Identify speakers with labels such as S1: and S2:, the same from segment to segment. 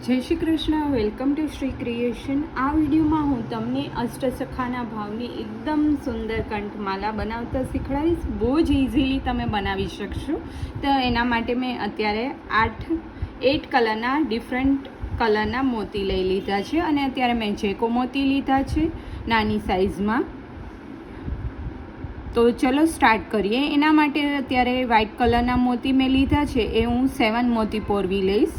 S1: જય Shri Krishna. Welcome to Shri creation. આ વિડીયોમાં હું તમને અષ્ટસખાના ભાવની એકદમ સુંદર કંઠમાલા બનાવતા શીખવાડીશ. બહુ જ ઇઝીલી તમે બનાવી શકશો. તો એના માટે મેં અત્યારે 8 કલરના ડિફરન્ટ કલરના મોતી લઈ લીધા છે અને અત્યારે મેં જેકો મોતી લીધા છે નાની સાઇઝમાં. તો ચલો સ્ટાર્ટ કરીએ. એના માટે અત્યારે વ્હાઇટ કલરના મોતી મેં લીધા છે, એ હું 7 મોતી પોરવી લઈશ.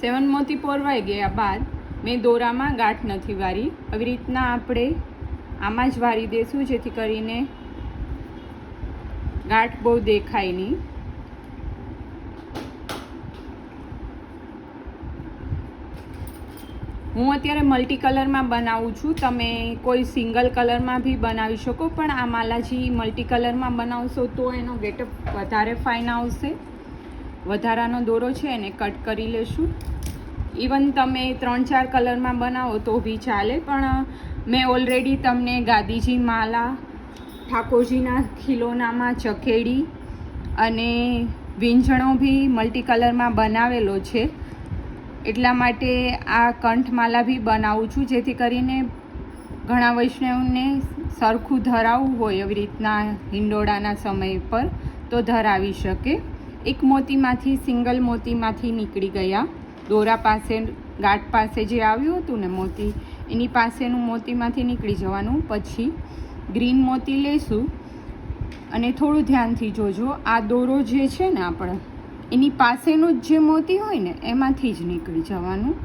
S1: 7 મોતી પોરવાઈ ગયા બાદ મેં દોરામાં ગાંઠ નથી વારી. આવી રીતના આપણે આમાં જ વારી દઈશું, જેથી કરીને ગાંઠ બહુ દેખાય નહીં. હું અત્યારે મલ્ટી કલરમાં બનાવું છું. તમે કોઈ સિંગલ કલરમાં બી બનાવી શકો, પણ આ માલાજી મલ્ટી કલરમાં બનાવશો તો એનો ગેટઅપ વધારે ફાઇન આવશે. વધારાનો દોરો છે એને કટ કરી લેશું. ઇવન તમે 3-4 કલરમાં બનાવો તો બી ચાલે, પણ મેં ઓલરેડી તમને ગાદીજી માલા, ઠાકોરજીના ખીલોનામાં ચકેડી અને વીંઝણો બી મલ્ટી કલરમાં બનાવેલો છે. એટલા માટે આ કંઠમાલા બી બનાવું છું, જેથી કરીને ઘણા વૈષ્ણવને સરખું ધરાવવું હોય એવી રીતના હિંડોળાના સમય પર તો ધરાવી શકે. એક મોતીમાંથી, સિંગલ મોતીમાંથી નીકળી ગયા. દોરા પાસે, ગાંઠ પાસે જે આવ્યું હતું ને મોતી, એની પાસેનું મોતીમાંથી નીકળી જવાનું. પછી ગ્રીન મોતી લઈશું અને થોડું ધ્યાનથી જોજો. આ દોરો જે છે ને આપણે, એની પાસેનું જ જે મોતી હોય ને એમાંથી જ નીકળી જવાનું.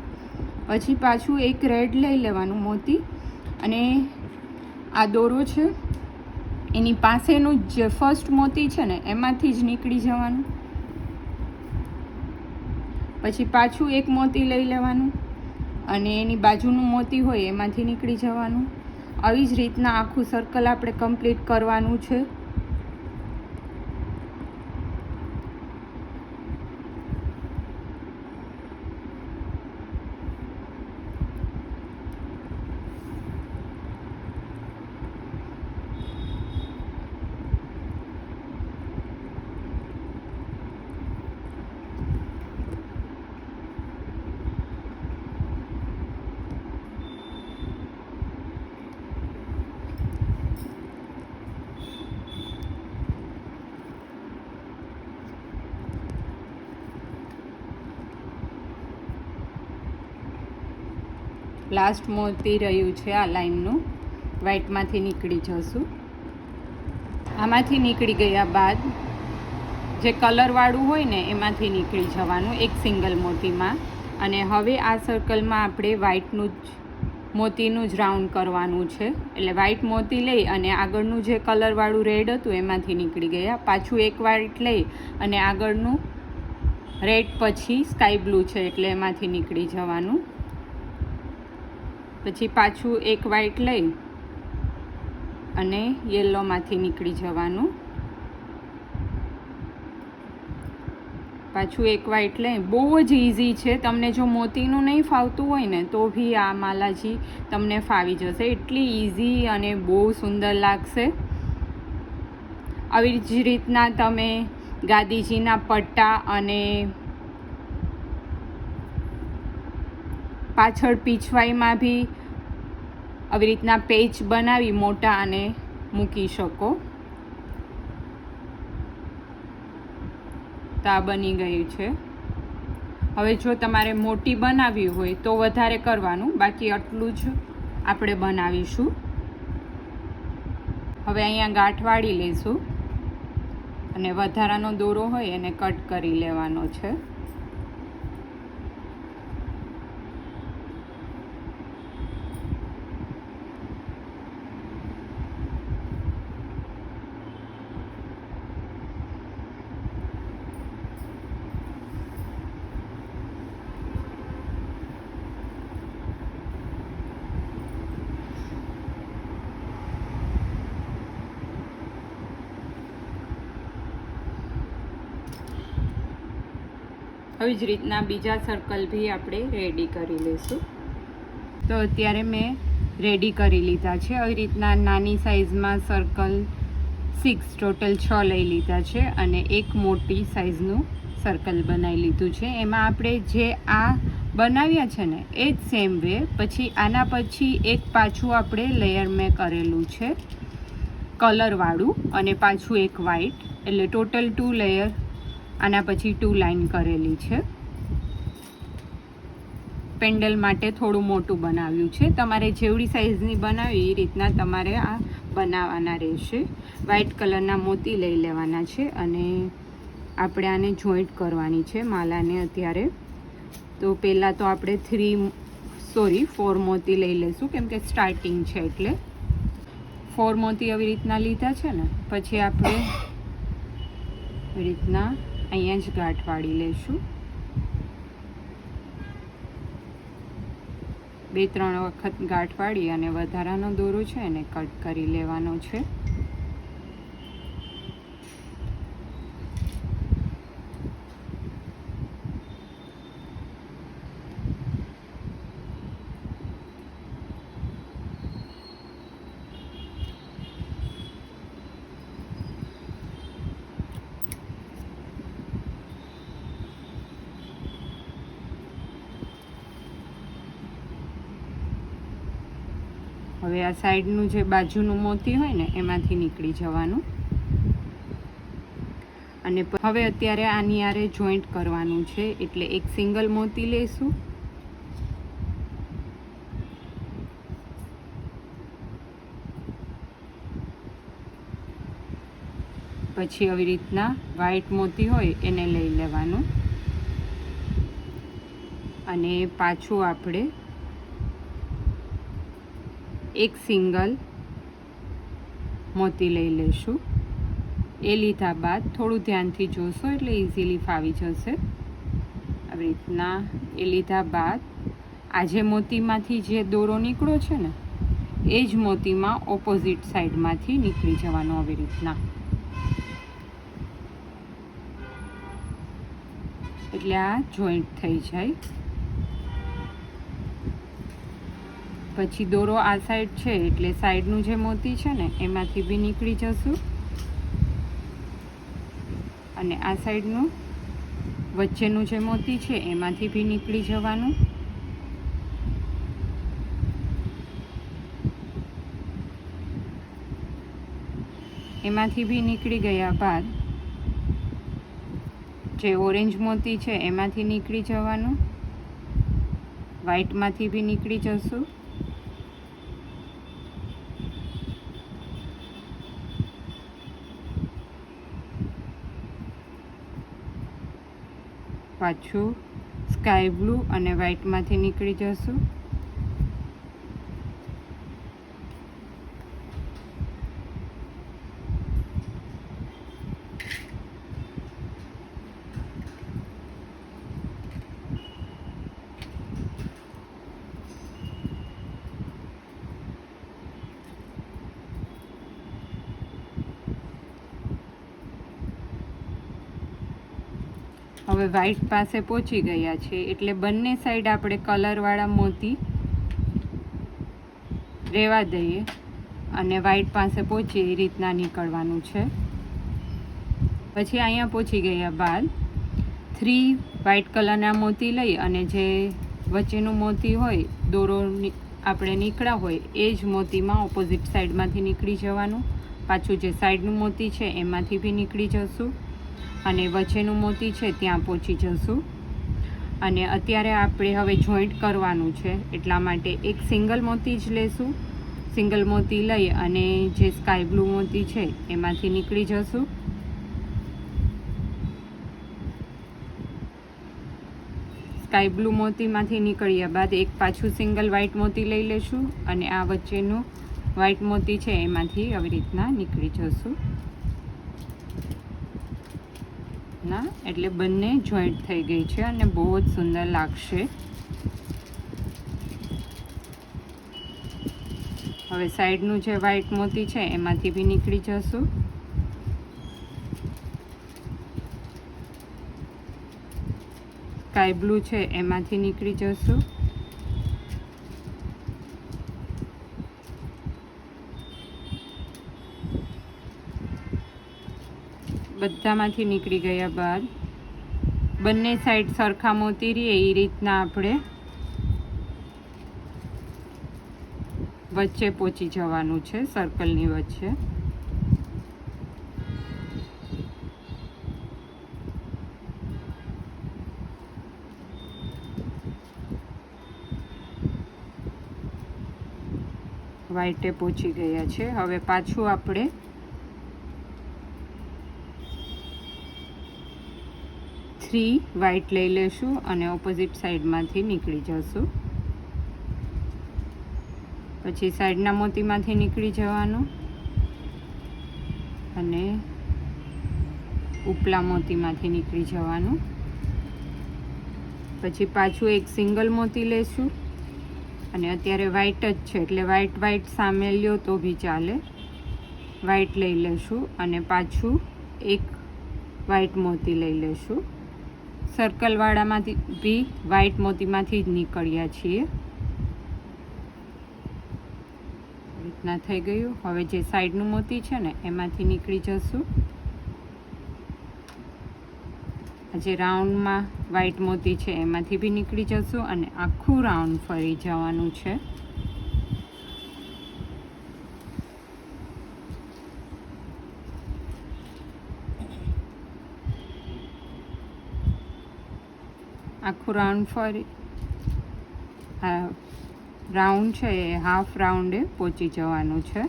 S1: પછી પાછું એક રેડ લઈ લેવાનું મોતી, અને આ દોરો છે એની પાસેનું જે ફર્સ્ટ મોતી છે ને એમાંથી જ નીકળી જવાનું. પછી પાછું એક મોતી લઈ લેવાનું અને એની બાજુનું મોતી હોય એમાંથી નીકળી જવાનું. આવી જ રીતના આખું સર્કલ આપણે કમ્પ્લીટ કરવાનું છે. લાસ્ટ મોતી રહ્યું છે આ લાઈનનું, વ્હાઇટમાંથી નીકળી જશું. આમાંથી નીકળી ગયા બાદ જે કલરવાળું હોય ને એમાંથી નીકળી જવાનું એક સિંગલ મોતીમાં. અને હવે આ સર્કલમાં આપણે વ્હાઇટનું જ મોતીનું જ રાઉન્ડ કરવાનું છે. એટલે વ્હાઇટ મોતી લઈ અને આગળનું જે કલરવાળું રેડ હતું એમાંથી નીકળી ગયા. પાછું એક વ્હાઇટ લઈ અને આગળનું રેડ પછી સ્કાય બ્લુ છે એટલે એમાંથી નીકળી જવાનું. પછી પાછું એક વ્હાઇટ લઈ અને યલોમાંથી નીકળી જવાનું. પાછું એક વ્હાઇટ લઈ. બહુ જ ઇઝી છે. તમને જો મોતીનું નહીં ફાવતું હોય ને તો બી આ માલાજી તમને ફાવી જશે. એટલી ઇઝી અને બહુ સુંદર લાગશે. આવી જ રીતના તમે ગાદીજીના પટ્ટા અને પાછળ પીછવાઈમાં બી આવી રીતના પેચ બનાવી મોટા અને મૂકી શકો. તો આ બની ગયું છે. હવે જો તમારે મોટી બનાવવી હોય તો વધારે કરવાનું, બાકી આટલું જ આપણે બનાવીશું. હવે અહીંયા ગાંઠ વાળી લઈશું અને વધારાનો દોરો હોય એને કટ કરી લેવાનો છે. આવી જ રીતના બીજા સર્કલ બી આપણે રેડી કરી લઈશું. તો અત્યારે મેં રેડી કરી લીધા છે. આવી રીતના નાની સાઇઝમાં સર્કલ 6 ટોટલ 6 લઈ લીધા છે અને એક મોટી સાઇઝનું સર્કલ બનાવી લીધું છે. એમાં આપણે જે આ બનાવ્યા છે ને એ જ સેમ વે પછી આના પછી એક પાછું આપણે લેયર મેં કરેલું છે કલરવાળું અને પાછું એક વ્હાઈટ, એટલે ટોટલ 2 લેયર આના પછી 2 લાઇન કરેલી છે. પેન્ડલ માટે થોડું મોટું બનાવ્યું છે. તમારે જેવડી સાઇઝની બનાવી એ રીતના તમારે આ બનાવવાના રહેશે. વ્હાઈટ કલરના મોતી લઈ લેવાના છે અને આપણે આને જોઈન્ટ કરવાની છે માલાને અત્યારે. તો પહેલાં તો આપણે 4 મોતી લઈ લઈશું કેમ કે સ્ટાર્ટિંગ છે એટલે 4 મોતી આવી રીતના લીધા છે ને પછી આપણે આવી રીતના અહીંયા જ ગાંઠ વાળી લઈશું. 2-3 વખત ગાંઠ વાળી અને વધારાનો દોરો છે એને કટ કરી લેવાનો છે. હવે આ સાઈડનું જે બાજુનું મોતી હોય ને એમાંથી નીકળી જવાનું અને હવે અત્યારે આની આરે જોઈન્ટ કરવાનું છે એટલે એક સિંગલ મોતી લઈશું. પછી આવી રીતના વ્હાઈટ મોતી હોય એને લઈ લેવાનું અને પાછું આપણે એક સિંગલ મોતી લઈ લઈશું. એ લીધા બાદ થોડું ધ્યાનથી જોશો એટલે ઇઝીલી ફાવી જશે. આવી રીતના એ લીધા બાદ આ જે મોતીમાંથી જે દોરો નીકળ્યો છે ને એ જ મોતીમાં ઓપોઝિટ સાઈડમાંથી નીકળી જવાનો આવી રીતના, એટલે આ જોઈન્ટ થઈ જાય. પછી દોરો આ સાઈડ છે એટલે સાઈડનું જે મોતી છે ને એમાંથી બી નીકળી જશું અને આ સાઈડનું વચ્ચેનું જે મોતી છે એમાંથી બી નીકળી જવાનું. એમાંથી બી નીકળી ગયા બાદ જે ઓરેન્જ મોતી છે એમાંથી નીકળી જવાનું, વ્હાઈટમાંથી બી નીકળી જશું. પાછું સ્કાય બ્લુ અને વ્હાઈટમાંથી નીકળી જશું. હવે વ્હાઈટ પાસે પહોંચી ગયા છે એટલે બંને સાઈડ આપણે કલરવાળા મોતી રહેવા દઈએ અને વ્હાઈટ પાસે પહોંચી એ રીતના નીકળવાનું છે. પછી અહીંયા પહોંચી ગયા બાદ 3 વ્હાઈટ કલરના મોતી લઈ અને જે વચ્ચેનું મોતી હોય દોરો આપણે નીકળ્યા હોય એ જ મોતીમાં ઓપોઝિટ સાઈડમાંથી નીકળી જવાનું. પાછું જે સાઈડનું મોતી છે એમાંથી બી નીકળી જશું અને વચ્ચેનું મોતી છે ત્યાં પહોંચી જશું. અને અત્યારે આપણે હવે જોઈન્ટ કરવાનું છે એટલા માટે એક સિંગલ મોતી જ લેશું. સિંગલ મોતી લઈ અને જે સ્કાય બ્લુ મોતી છે એમાંથી નીકળી જશું. સ્કાય બ્લુ મોતીમાંથી નીકળ્યા બાદ એક પાછું સિંગલ વ્હાઈટ મોતી લઈ લઈશું અને આ વચ્ચેનું વ્હાઈટ મોતી છે એમાંથી આવી રીતના નીકળી જશું ના, એટલે બંને જોઈન્ટ થઈ ગઈ છે અને બહુ જ સુંદર લાગશે. હવે સાઈડનું જે વ્હાઈટ મોતી છે એમાંથી બી નીકળી જશું. સ્કાય બ્લુ છે એમાંથી નીકળી જશું. બધામાંથી નીકળી ગયા બાદ બંને સાઈડ સરખા મોતી રહે એ રીતના આપણે વચ્ચે પહોંચી જવાનું છે, સર્કલની વચ્ચે. વ્હાઈટે પહોંચી ગયા છે. હવે પાછું આપણે થ્રી વ્હાઈટ લઈ લેશું અને ઓપોઝિટ સાઈડમાંથી નીકળી જશું. પછી સાઈડના મોતીમાંથી નીકળી જવાનું અને ઉપલા મોતીમાંથી નીકળી જવાનું. પછી પાછું એક સિંગલ મોતી લેશું અને અત્યારે વ્હાઈટ જ છે એટલે વ્હાઈટ સામે લ્યો તો બી ચાલે. વ્હાઈટ લઈ લેશું અને પાછું એક વ્હાઈટ મોતી લઈ લેશું. સર્કલવાળામાંથી બી વ્હાઈટ મોતીમાંથી જ નીકળ્યા છીએ. રીતના થઈ ગયું. હવે જે સાઈડનું મોતી છે ને એમાંથી નીકળી જશું. જે રાઉન્ડમાં વ્હાઈટ મોતી છે એમાંથી બી નીકળી જશું અને આખું રાઉન્ડ ફરી જવાનું છે. આખું રાઉન્ડ ફરી રાઉન્ડ છે એ હાફ રાઉન્ડે પહોંચી જવાનું છે.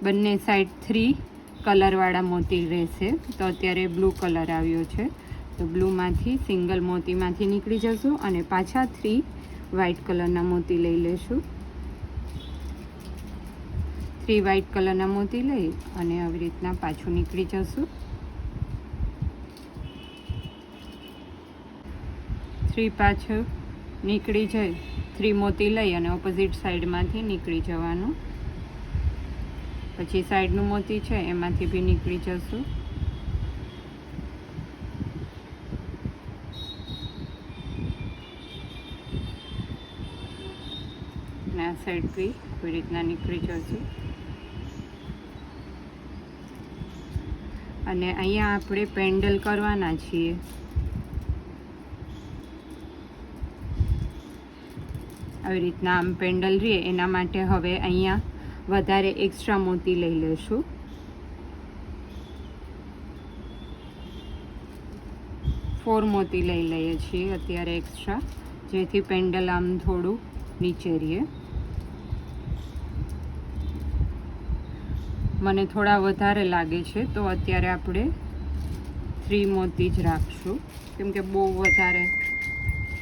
S1: બંને સાઈડ થ્રી કલરવાળા મોતી રહેશે. તો અત્યારે બ્લુ કલર આવ્યો છે તો બ્લુમાંથી સિંગલ મોતીમાંથી નીકળી જશું અને પાછા થ્રી વ્હાઈટ કલરના મોતી લઈ લેશું. થ્રી વ્હાઈટ કલરના મોતી લઈ અને આવી રીતના પાછું નીકળી જશું. થ્રી પાછું નીકળી જાય, થ્રી મોતી લઈ અને ઓપોઝિટ સાઈડમાંથી નીકળી જવાનું. પછી સાઈડનું મોતી છે એમાંથી બી નીકળી જશું. અને આ સાઈડ બી કોઈ રીતના નીકળી જશું. અને અહીંયા આપણે પેન્ડલ કરવાના છીએ. આવી રીતના આમ પેન્ડલ રહે એના માટે હવે અહીંયા વધારે એક્સ્ટ્રા મોતી લઈ લેશું. ફોર મોતી લઈ લઈએ છીએ અત્યારે એક્સ્ટ્રા, જેથી પેન્ડલ આમ થોડું નીચે રહે. મને થોડા વધારે લાગે છે તો અત્યારે આપણે થ્રી મોતી જ રાખશું, કેમ કે બહુ વધારે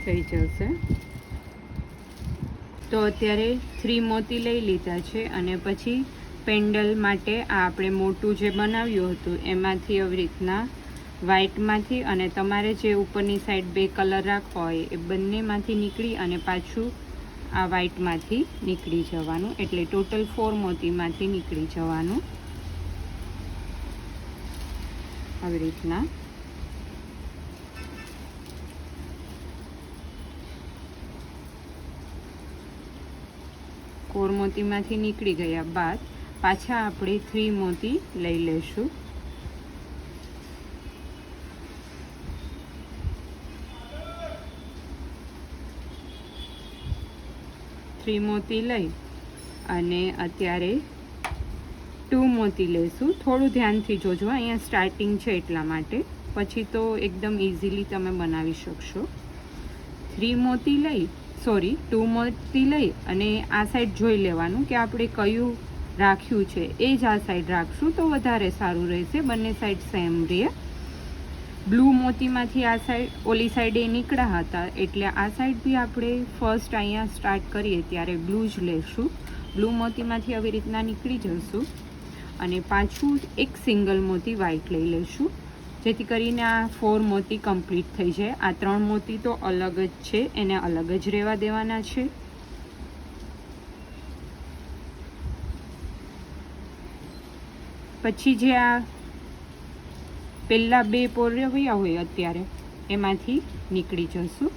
S1: થઈ જશે. તો અત્યારે થ્રી મોતી લઈ લીધા છે અને પછી પેન્ડલ માટે આ આપણે મોટું જે બનાવ્યું હતું એમાંથી આવી રીતના વ્હાઈટમાંથી અને તમારે જે ઉપરની સાઈડ બે કલર રાખવા હોય એ બંનેમાંથી નીકળી અને પાછું આ વ્હાઈટમાંથી નીકળી જવાનું. એટલે ટોટલ 4 મોતીમાંથી નીકળી જવાનું આવી રીતના. ફોર મોતીમાંથી નીકળી ગયા બાદ પાછા આપણે 3 મોતી લઈ લેશું. થ્રી મોતી લઈ અને અત્યારે 2 મોતી લેશું. થોડું ધ્યાનથી જોજો, અહીંયા સ્ટાર્ટિંગ છે એટલા માટે, પછી તો એકદમ ઇઝીલી તમે બનાવી શકશો. 2 મોતી લઈ અને આ સાઈડ જોઈ લેવાનું કે આપણે કયું રાખ્યું છે એ જ આ સાઈડ રાખશું તો વધારે સારું રહેશે. બંને સાઈડ સેમ રહે. બ્લુ મોતીમાંથી આ સાઈડ ઓલી સાઈડે નીકળ્યા હતા એટલે આ સાઈડ બી આપણે ફર્સ્ટ અહીંયા સ્ટાર્ટ કરીએ ત્યારે બ્લુ જ લેશું. બ્લુ મોતીમાંથી આવી રીતના નીકળી જશું અને પાછું એક સિંગલ મોતી વ્હાઈટ લઈ લઈશું, જેથી કરીને આ 4 મોતી કમ્પ્લીટ થઈ જાય. આ 3 મોતી તો અલગ જ છે, એને અલગ જ રહેવા દેવાના છે. પછી જે આ પહેલાં 2 પોરવ્યા હોય અત્યારે એમાંથી નીકળી જશું.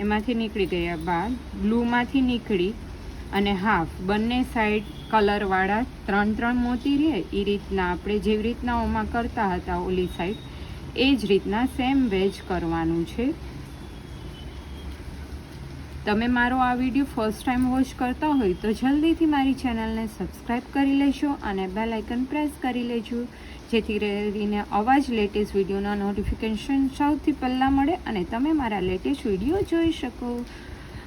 S1: એમાંથી નીકળી ગયા બાદ બ્લૂમાંથી નીકળી અને હાફ બંને સાઈડ કલરવાળા 3 મોતી રહે એ રીતના આપણે જેવી રીતના ઓમાં કરતા હતા ઓલી સાઈડ એ જ રીતના સેમ વેજ કરવાનું છે. તમે મારો આ વિડીયો ફર્સ્ટ ટાઈમ વોચ કરતા હોય તો જલ્દીથી મારી ચેનલને સબસ્ક્રાઈબ કરી લેશો અને બેલ આઇકન પ્રેસ કરી લેજો, જેથી કરીને આવા જ લેટેસ્ટ વિડીયોના નોટિફિકેશન સૌથી પહેલાં મળે અને તમે મારા લેટેસ્ટ વિડીયો જોઈ શકો.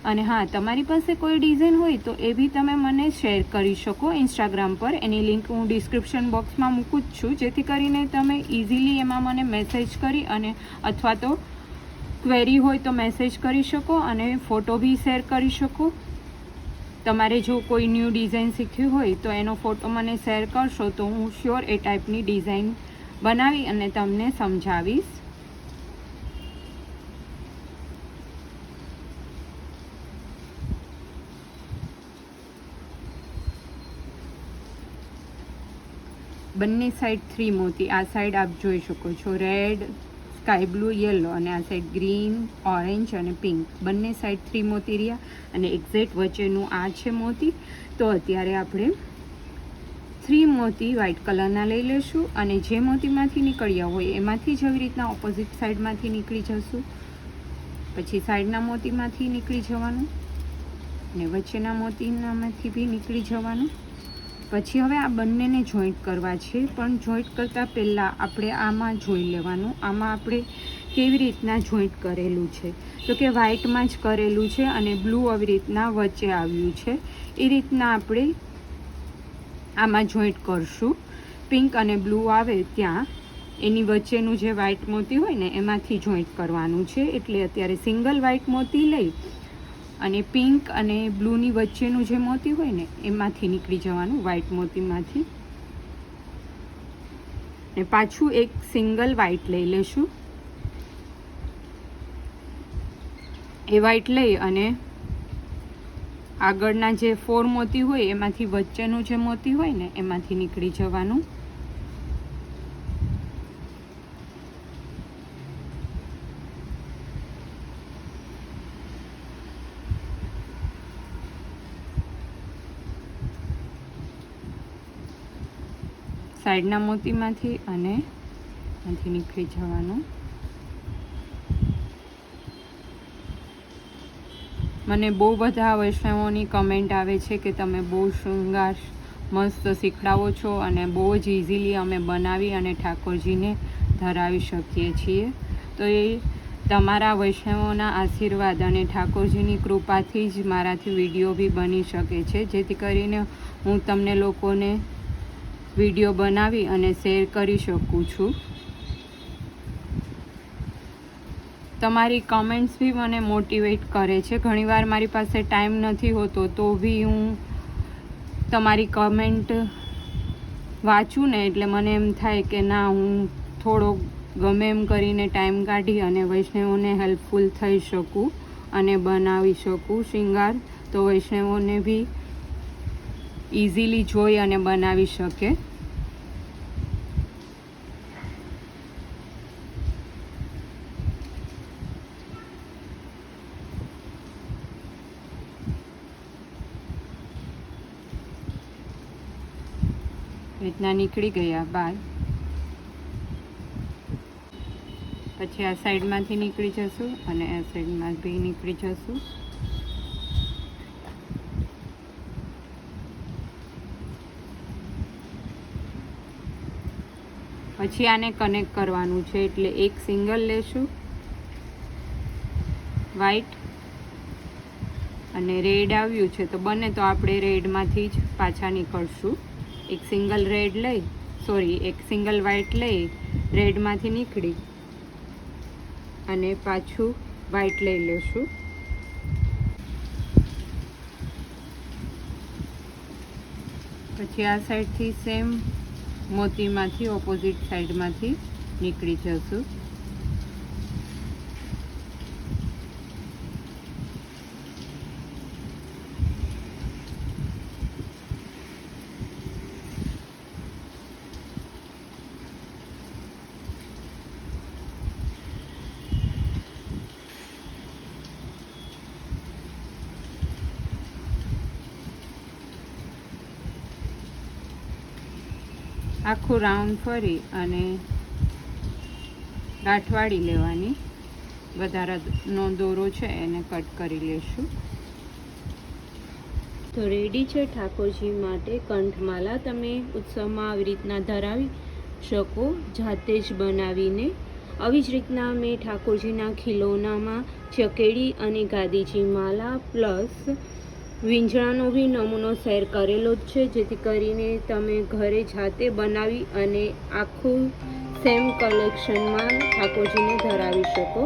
S1: અને હા, તમારી પાસે કોઈ ડિઝાઇન હોય તો એ બી તમે મને શેર કરી શકો ઇન્સ્ટાગ્રામ પર. એની લિંક હું ડિસ્ક્રિપ્શન બોક્સમાં મૂકું જ છું, જેથી કરીને તમે ઇઝીલી એમાં મને મેસેજ કરી અને અથવા તો ક્વેરી હોય તો મેસેજ કરી શકો અને ફોટો બી શેર કરી શકો. તમારે જો કોઈ ન્યૂ ડિઝાઇન શીખ્યું હોય તો એનો ફોટો મને શેર કરશો તો હું શ્યોર એ ટાઈપની ડિઝાઇન બનાવી અને તમને સમજાવીશ. બંને સાઈડ 3 મોતી, આ સાઈડ આપ જોઈ શકો છો રેડ, સ્કાય બ્લુ, યલો અને આ સાઈડ ગ્રીન, ઓરેન્જ અને પિંક. બંને સાઈડ 3 મોતી રહ્યા અને એક્ઝેક્ટ વચ્ચેનું આ છે મોતી. તો અત્યારે આપણે 3 મોતી વ્હાઇટ કલરના લઈ લઈશું અને જે મોતીમાંથી નીકળ્યા હોય એમાંથી જ આવી રીતના ઓપોઝિટ સાઈડમાંથી નીકળી જશું. પછી સાઈડના મોતીમાંથી નીકળી જવાનું અને વચ્ચેના મોતીનામાંથી બી નીકળી જવાનું. પછી હવે આ બંનેને જોઈન્ટ કરવા છે, પણ જોઈન્ટ કરતાં પહેલાં આપણે આમાં જોઈ લેવાનું આમાં આપણે કેવી રીતના જોઈન્ટ કરેલું છે. તો કે વ્હાઇટમાં જ કરેલું છે અને બ્લુ આવી રીતના વચ્ચે આવ્યું છે. એ રીતના આપણે આમાં જોઈન્ટ કરશું. પિંક અને બ્લુ આવે ત્યાં એની વચ્ચેનું જે વ્હાઇટ મોતી હોય ને એમાંથી જોઈન્ટ કરવાનું છે. એટલે અત્યારે સિંગલ વ્હાઇટ મોતી લઈ અને પિંક અને બ્લૂની વચ્ચેનું જે મોતી હોય ને એમાંથી નીકળી જવાનું, વ્હાઇટ મોતીમાંથી. ને પાછું એક સિંગલ વ્હાઇટ લઈ લેશું. એ વ્હાઇટ લઈ અને આગળના જે 4 મોતી હોય એમાંથી વચ્ચેનું જે મોતી હોય ને એમાંથી નીકળી જવાનું. સાઈડના મોતીમાંથી અને આથી નીકળી જવાનું. મને બહુ બધા વૈષ્ણવોની કમેન્ટ આવે છે કે તમે બહુ શૃંગાર મસ્ત શીખડાવો છો અને બહુ જ ઇઝીલી અમે બનાવી અને ઠાકોરજીને ધરાવી શકીએ છીએ. તો એ તમારા વૈષ્ણવોના આશીર્વાદ અને ઠાકોરજીની કૃપાથી જ મારાથી વિડીયો બી બની શકે છે, જેથી કરીને હું તમને લોકોને વિડીયો બનાવી અને શેર કરી શકું છું. તમારી કમેન્ટ્સ બી મને મોટિવેટ કરે છે. ઘણીવાર મારી પાસે ટાઈમ નથી હોતો તો બી હું તમારી કમેન્ટ વાંચું ને એટલે મને એમ થાય કે ના, હું થોડો ગમે એમ કરીને ટાઈમ કાઢી અને વૈષ્ણવોને હેલ્પફુલ થઈ શકું અને બનાવી શકું શૃંગાર, તો વૈષ્ણવોને બી ઇઝીલી જોઈ અને બનાવી શકે. રીતના નીકળી ગયા બાદ પછી આ સાઈડમાંથી નીકળી જશું અને આ સાઈડમાં બી નીકળી જશું. પછી આને કનેક્ટ કરવાનું છે એટલે એક સિંગલ લેશું વ્હાઈટ અને રેડ આવ્યું છે તો બને તો આપણે રેડમાંથી જ પાછા નીકળશું. એક સિંગલ વ્હાઈટ લઈ રેડમાંથી નીકળી અને પાછું વ્હાઈટ લઈ લેશું. પછી આ સાઈડથી સેમ મોતીમાંથી ઓપોઝિટ સાઈડમાંથી નીકળી જશું. આખું રાઉન્ડ ફરી અને ગાંઠ વાળી લેવાની. વધારાનો દોરો છે એને કટ કરી લેશું.
S2: તો રેડી છે ઠાકોરજી માટે કંઠમાલા. તમે ઉત્સવમાં આવી રીતના ધરાવી શકો જાતે જ બનાવીને. આવી જ રીતના મેં ઠાકોરજીના ખીલોનામાં ચકેડી અને ગાદીજી માલા પ્લસ વીંઝણાનો બી નમૂનો શેર કરેલો જ છે, જેથી કરીને તમે ઘરે જાતે બનાવી અને આખું સેમ કલેક્શનમાં ઠાકોરજીને ધરાવી શકો.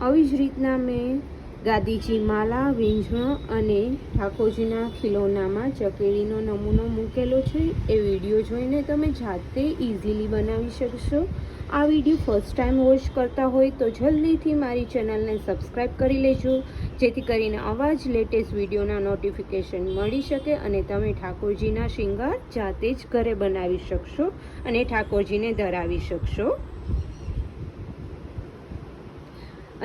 S2: આવી જ રીતના મેં ગાદીજી માલા, વીંઝણો અને ઠાકોરજીના ખીલોનામાં ચકેડીનો નમૂનો મૂકેલો છે. એ વિડીયો જોઈને તમે જાતે ઇઝીલી બનાવી શકશો. આ વિડીયો ફર્સ્ટ ટાઈમ વોચ કરતા હોય તો જલ્દીથી મારી ચેનલને સબસ્ક્રાઈબ કરી લેજો, જેથી કરીને આવા જ લેટેસ્ટ વિડીયોના નોટિફિકેશન મળી શકે અને તમે ઠાકોરજીના શૃંગાર જાતે જ ઘરે બનાવી શકશો અને ઠાકોરજીને ધરાવી શકશો.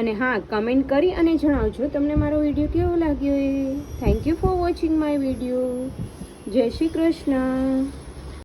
S2: અને હા, કમેન્ટ કરી અને જણાવજો તમને મારો વિડીયો કેવો લાગ્યો એ. Thank you for watching my video. Jai Shri Krishna.